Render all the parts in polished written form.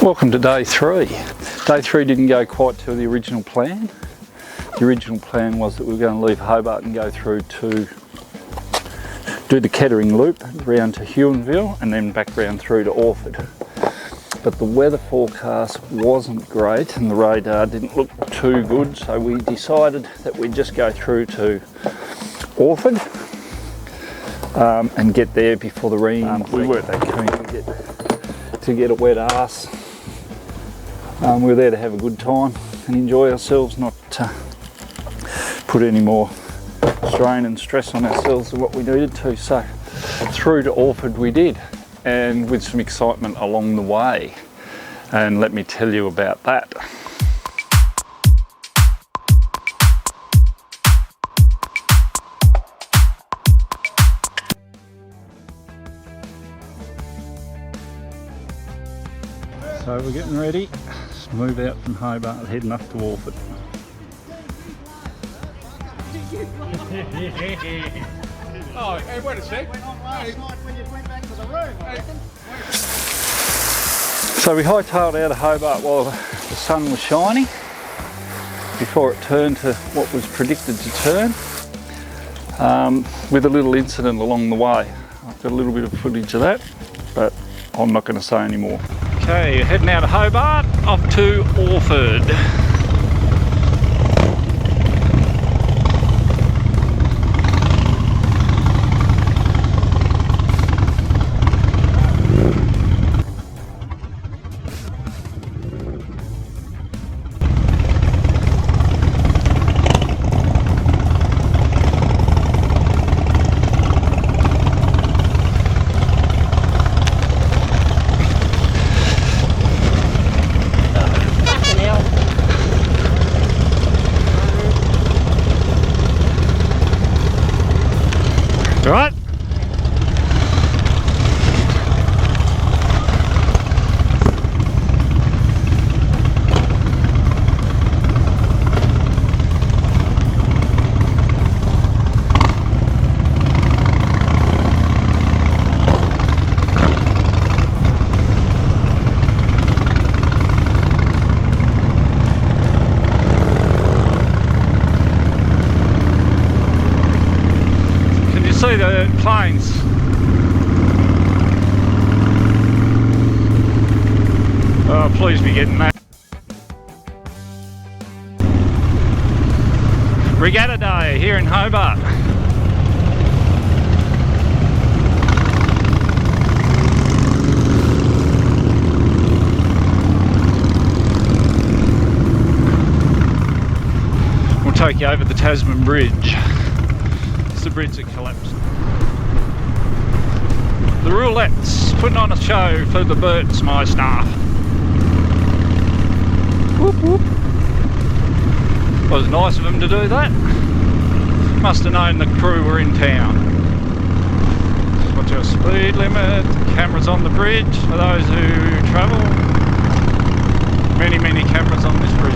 Welcome to day 3. Day 3 didn't go quite to the original plan. The original plan was that we were going to leave Hobart and go through to do the Kettering loop round to Huonville and then back round through to Orford. But the weather forecast wasn't great and the radar didn't look too good, so we decided that we'd just go through to Orford and get there before the rain. We weren't that keen to get a wet arse. We were there to have a good time and enjoy ourselves, not put any more strain and stress on ourselves than what we needed to. So through to Orford we did, and with some excitement along the way, and let me tell you about that. So we're getting ready to move out from Hobart, heading up to Orford. Oh, hey, wait a sec. So we hightailed out of Hobart while the sun was shining, before it turned to what was predicted to turn, with a little incident along the way. I've got a little bit of footage of that, but I'm not going to say any more. Okay, heading out of Hobart, off to Orford. Right. See the planes. Oh, please be getting that. Regatta Day here in Hobart. We'll take you over the Tasman Bridge. It's the bridge that collapsed. The Roulette's putting on a show for the Bert's, my staff. Whoop whoop. It was nice of them to do that. Must have known the crew were in town. Watch your speed limit. Cameras on the bridge for those who travel. Many, many cameras on this bridge.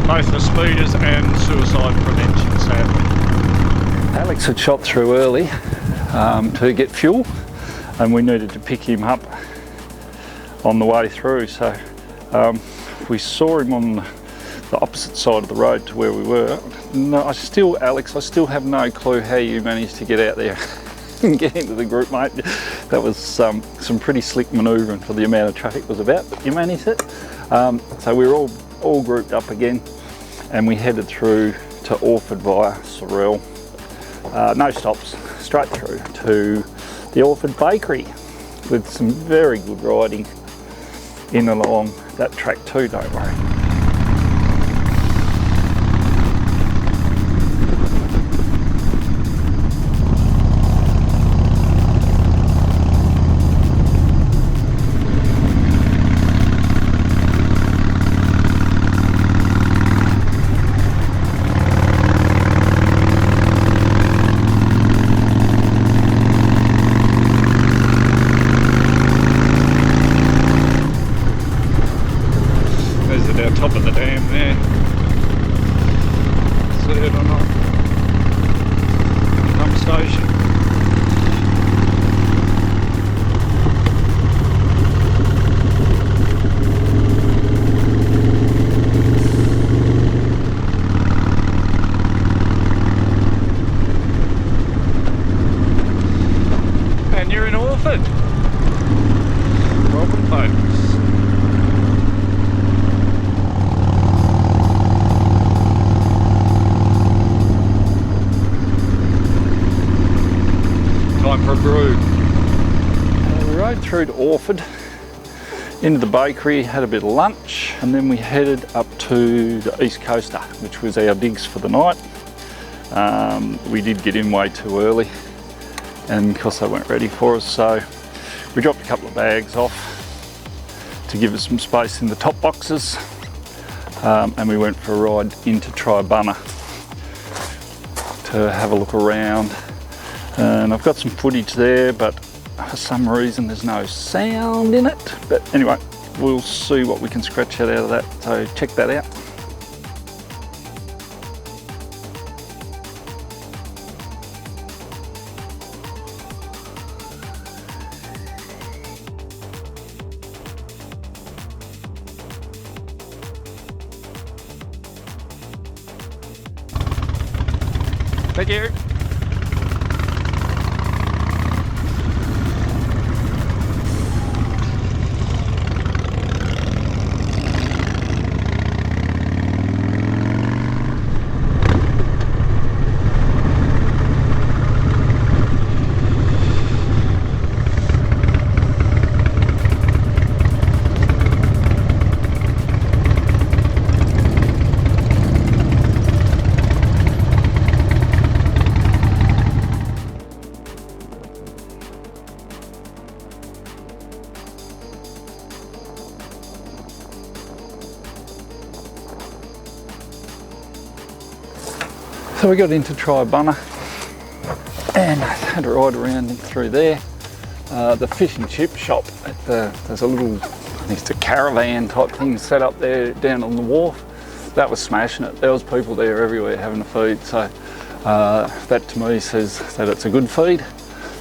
Both for speeders and suicide prevention, sadly. Alex had shot through early to get fuel, and we needed to pick him up on the way through. So we saw him on the opposite side of the road to where we were. No, Alex, I still have no clue how you managed to get out there and get into the group, mate. That was some pretty slick manoeuvring for the amount of traffic was about, but you managed it. So we were all grouped up again, and we headed through to Orford via Sorrel. No stops, straight through to the Orford Bakery, with some very good riding in and along that track too, don't worry. Orford. Welcome, folks. Time for a brew. We rode through to Orford, into the bakery, had a bit of lunch, and then we headed up to the East Coaster, which was our digs for the night. We did get in way too early, and of course they weren't ready for us, so we dropped a couple of bags off to give us some space in the top boxes, and we went for a ride into Tribunna to have a look around. And I've got some footage there, but for some reason there's no sound in it. But anyway, we'll see what we can scratch out of that, so check that out. Thank you. So we got into Tribunna and had a ride around through there. The fish and chip shop, there's a little, I think it's a caravan type thing set up there down on the wharf. That was smashing it. There was people there everywhere having a feed, so that to me says that it's a good feed.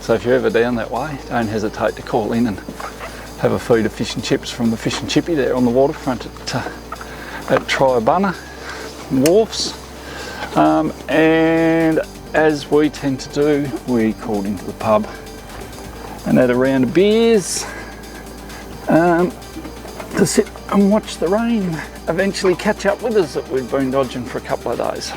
So if you're ever down that way, don't hesitate to call in and have a feed of fish and chips from the fish and chippy there on the waterfront at Tribunna wharfs. And as we tend to do, we called into the pub and had a round of beers to sit and watch the rain eventually catch up with us that we've been dodging for a couple of days.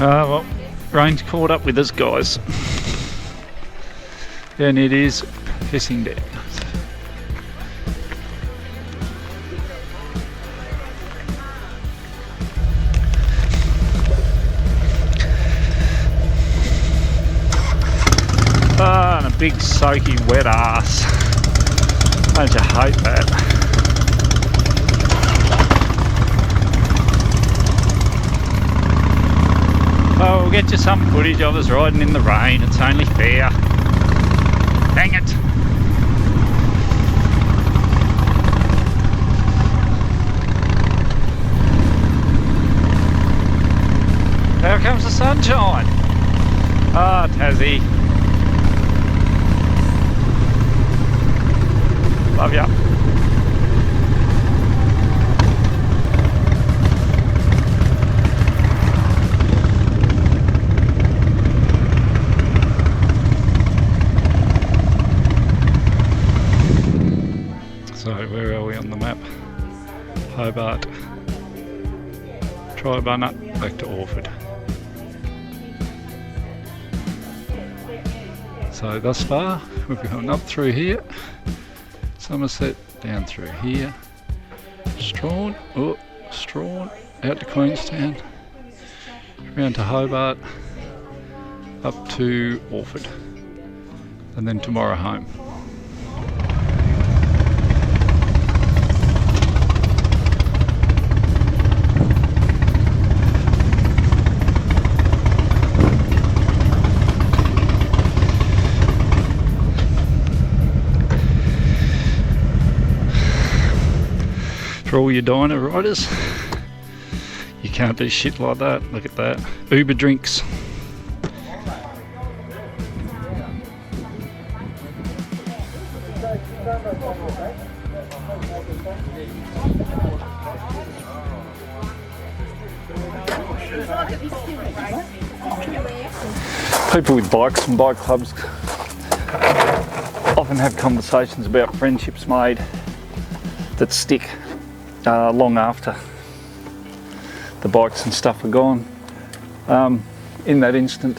Well, rain's caught up with us, guys, and it is pissing down. Ah, and a big soaky wet ass. Don't you hate that? Oh, we'll get you some footage of us riding in the rain, it's only fair. Dang it! Here comes the sunshine! Ah, Tassie. Love ya. So where are we on the map? Hobart, Tribunna, back to Orford. So thus far we've gone up through here. Somerset, down through here, Strawn, out to Queenstown, round to Hobart, up to Orford, and then tomorrow home. For all your diner riders, you can't do shit like that. Look at that. Uber drinks. People with bikes and bike clubs often have conversations about friendships made that stick long after the bikes and stuff are gone. In that instant,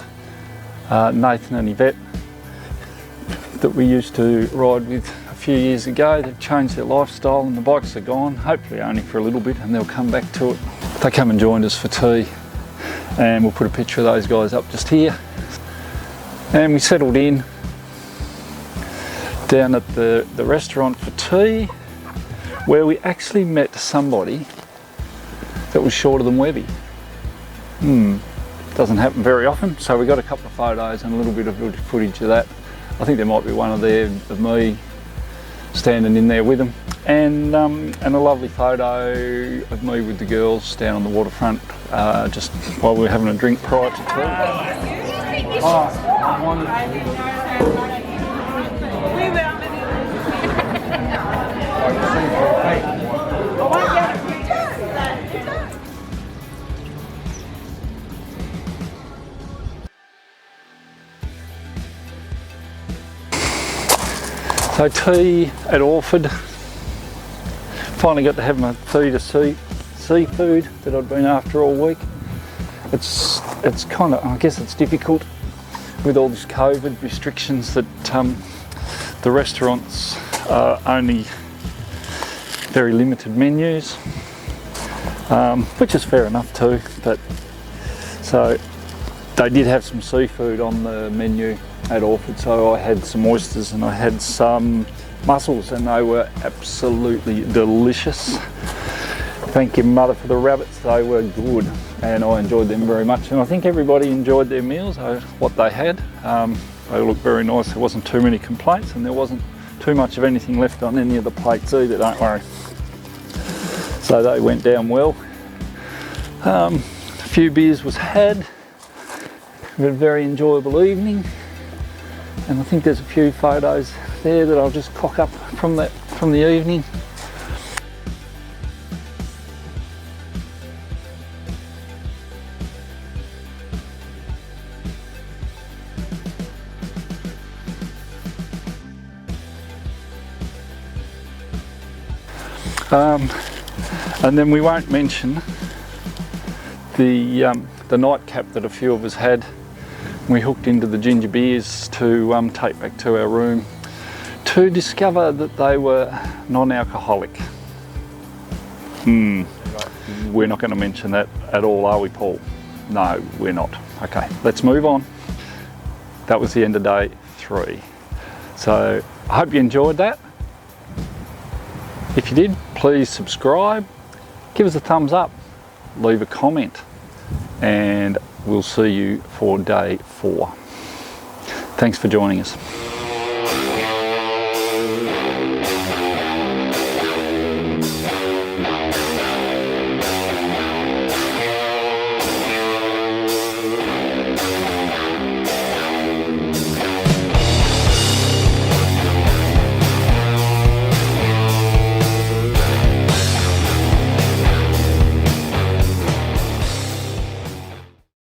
Nathan and Yvette that we used to ride with a few years ago, they've changed their lifestyle and the bikes are gone, hopefully only for a little bit, and they'll come back to it. They come and joined us for tea, and we'll put a picture of those guys up just here. And we settled in down at the restaurant for tea, where we actually met somebody that was shorter than Webby. Doesn't happen very often, so we got a couple of photos and a little bit of footage of that. I think there might be one of me standing in there with them, and a lovely photo of me with the girls down on the waterfront, just while we were having a drink prior to tea. So tea at Orford. Finally got to have my feed of seafood that I'd been after all week. It's kind of, I guess it's difficult with all this COVID restrictions that the restaurants are only very limited menus, which is fair enough too. But so they did have some seafood on the menu at Orford, so I had some oysters and I had some mussels, and they were absolutely delicious. Thank you, Mother, for the rabbits. They were good and I enjoyed them very much, and I think everybody enjoyed their meals, what they had. They looked very nice. There wasn't too many complaints, and there wasn't too much of anything left on any of the plates either, don't worry. So they went down well. A few beers was had. We had a very enjoyable evening, and I think there's a few photos there that I'll just cock up from the evening. And then we won't mention the nightcap that a few of us had. We hooked into the ginger beers to take back to our room to discover that they were non-alcoholic. We're not going to mention that at all, are we, Paul? No, we're not. Okay, let's move on. That was the end of day 3. So I hope you enjoyed that. If you did, please subscribe, give us a thumbs up, leave a comment, and we'll see you for day 4. Thanks for joining us.